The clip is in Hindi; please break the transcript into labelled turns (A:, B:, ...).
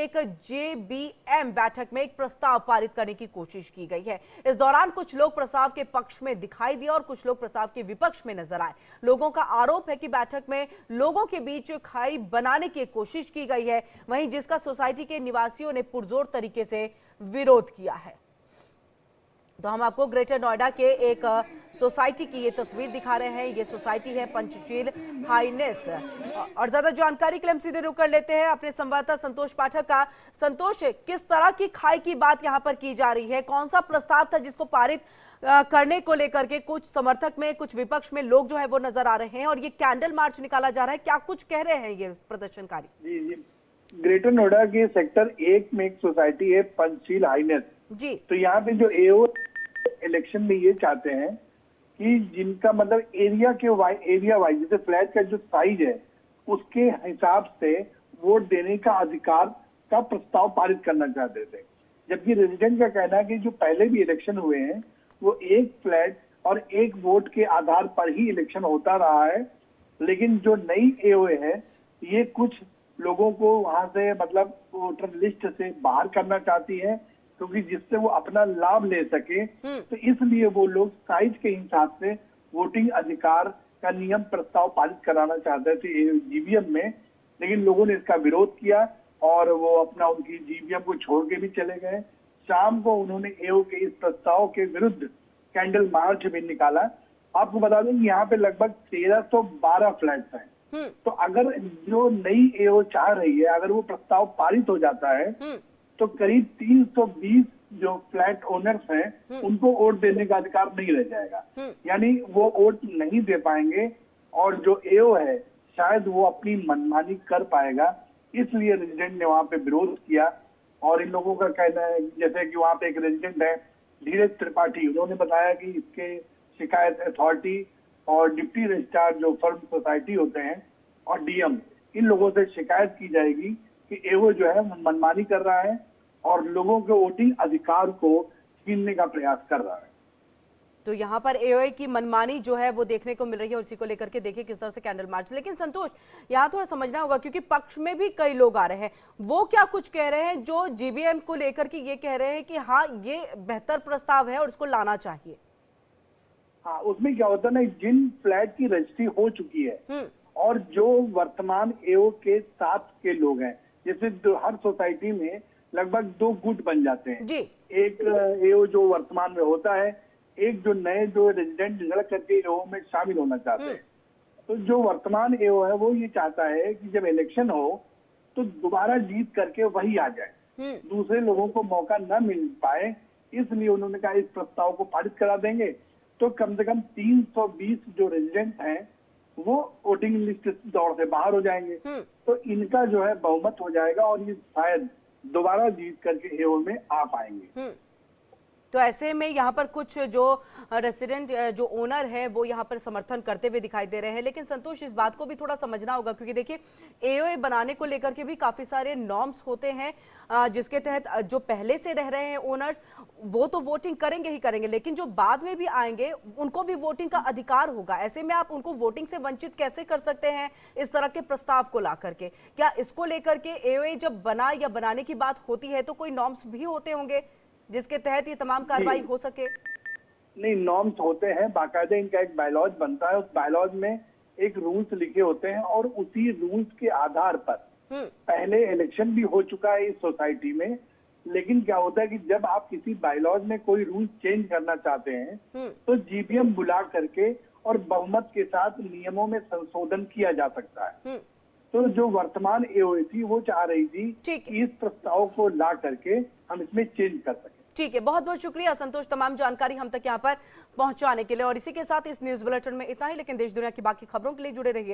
A: एक जेबीएम बैठक में एक प्रस्ताव पारित करने की कोशिश की गई है। इस दौरान कुछ लोग प्रस्ताव के पक्ष में दिखाई दिए और कुछ लोग प्रस्ताव के विपक्ष में नजर आए। लोगों का आरोप है कि बैठक में लोगों के बीच खाई बनाने की कोशिश की गई है, वहीं जिसका सोसाइटी के निवासियों ने पुरजोर तरीके से विरोध किया है। तो हम आपको ग्रेटर नोएडा के एक सोसाइटी की ये तस्वीर दिखा रहे हैं। ये सोसाइटी है पंचशील हाईनेस। और ज्यादा जानकारी के लिए हम सीधे रुक कर लेते हैं अपने संवाददाता संतोष पाठक का। संतोष, किस तरह की खाई की बात यहाँ पर की जा रही है? कौन सा प्रस्ताव था जिसको पारित करने को लेकर के कुछ समर्थक में, कुछ विपक्ष में लोग जो है वो नजर आ रहे हैं, और ये कैंडल मार्च निकाला जा रहा है, क्या कुछ कह रहे हैं ये प्रदर्शनकारी?
B: जी, ग्रेटर नोएडा के सेक्टर 1 में एक सोसाइटी है पंचशील हाईनेस
A: जी।
B: तो यहाँ पे जो एओ इलेक्शन में ये चाहते हैं कि जिनका मतलब एरिया वाइज जैसे फ्लैट का जो साइज है उसके हिसाब से वोट देने का अधिकार का प्रस्ताव पारित करना चाहते थे। जबकि रेजिडेंट का कहना है कि जो पहले भी इलेक्शन हुए हैं वो एक फ्लैट और एक वोट के आधार पर ही इलेक्शन होता रहा है, लेकिन जो नई एओ है ये कुछ लोगों को वहां से मतलब वोटर लिस्ट से बाहर करना चाहती है, क्योंकि जिससे वो अपना लाभ ले सके। तो इसलिए वो लोग साइज के हिसाब से वोटिंग अधिकार का नियम प्रस्ताव पारित कराना चाहते थे जीबीएम में, लेकिन लोगों ने इसका विरोध किया और वो अपना उनकी जीबीएम को छोड़ के भी चले गए। शाम को उन्होंने एओ के इस प्रस्ताव के विरुद्ध कैंडल मार्च भी निकाला। आपको बता दें कि यहाँ पे लगभग 1312 फ्लैट्स हैं। तो अगर जो नई एओ चाह रही है, अगर वो प्रस्ताव पारित हो जाता है तो करीब 320 जो फ्लैट ओनर्स हैं उनको वोट देने का अधिकार नहीं रह जाएगा, यानी वो वोट नहीं दे पाएंगे और जो एओ है शायद वो अपनी मनमानी कर पाएगा। इसलिए रेजिडेंट ने वहां पे विरोध किया और इन लोगों का कहना है, जैसे कि वहां पे एक रेजिडेंट है धीरज त्रिपाठी, उन्होंने बताया कि इसके शिकायत अथॉरिटी और डिप्टी रजिस्ट्रार जो फर्म सोसाइटी होते हैं और डीएम, इन लोगों से शिकायत की जाएगी कि एओ जो है मनमानी कर रहा है और लोगों के वोटिंग अधिकार को छीनने का प्रयास कर रहा है।
A: तो यहाँ पर एओए की मनमानी जो है वो देखने को मिल रही है और इसी को लेकर के देखिए किस तरह से कैंडल मार्च। लेकिन संतोष, यहाँ थोड़ा समझना होगा क्योंकि पक्ष में भी कई लोग आ रहे हैं, वो क्या कुछ कह रहे हैं जो जीबीएम को लेकर के ये कह रहे हैं कि हाँ ये बेहतर प्रस्ताव है और इसको लाना चाहिए?
B: हाँ, उसमें क्या होता है ना, जिन फ्लैट की रजिस्ट्री हो चुकी है और जो वर्तमान एओ के साथ के लोग हैं, जैसे हर सोसाइटी में लगभग 2 गुट बन जाते हैं जी। एक एओ जो वर्तमान में होता है, एक जो नए जो रेजिडेंट लड़ करके एओ में शामिल होना चाहते हैं। तो जो वर्तमान एओ है वो ये चाहता है कि जब इलेक्शन हो तो दोबारा जीत करके वही आ जाए, दूसरे लोगों को मौका न मिल पाए। इसलिए उन्होंने कहा इस प्रस्ताव को पारित करा देंगे तो कम से कम 320 जो रेजिडेंट हैं वो वोटिंग लिस्ट दौड़ से बाहर हो जाएंगे। तो इनका जो है बहुमत हो जाएगा और ये शायद दोबारा जीत करके एओ में आ पाएंगे।
A: तो ऐसे में यहाँ पर कुछ जो रेसिडेंट जो ओनर है वो यहाँ पर समर्थन करते हुए दिखाई दे रहे हैं। लेकिन संतोष, इस बात को भी थोड़ा समझना होगा क्योंकि देखिए एओए बनाने को लेकर के भी काफी सारे नॉर्म्स होते हैं जिसके तहत जो पहले से रह रहे हैं ओनर्स वो तो वोटिंग करेंगे ही करेंगे, लेकिन जो बाद में भी आएंगे उनको भी वोटिंग का अधिकार होगा। ऐसे में आप उनको वोटिंग से वंचित कैसे कर सकते हैं इस तरह के प्रस्ताव को ला करके? क्या इसको लेकर के एओए जब बना या बनाने की बात होती है तो कोई नॉर्म्स भी होते होंगे जिसके तहत ये तमाम कार्रवाई हो सके?
B: नहीं, नॉर्म्स होते हैं, बाकायदा इनका एक बायलॉज बनता है, उस बायलॉज में एक रूल्स लिखे होते हैं और उसी रूल्स के आधार पर पहले इलेक्शन भी हो चुका है इस सोसाइटी में। लेकिन क्या होता है कि जब आप किसी बायलॉज में कोई रूल चेंज करना चाहते हैं तो जीबीएम बुला करके और बहुमत के साथ नियमों में संशोधन किया जा सकता है। तो जो वर्तमान एओए थी वो चाह रही थी कि इस प्रस्ताव को ला करके हम इसमें चेंज कर सकें।
A: ठीक है, बहुत बहुत शुक्रिया संतोष तमाम जानकारी हम तक यहाँ पर पहुंचाने के लिए। और इसी के साथ इस न्यूज बुलेटिन में इतना ही, लेकिन देश दुनिया की बाकी खबरों के लिए जुड़े रहिए।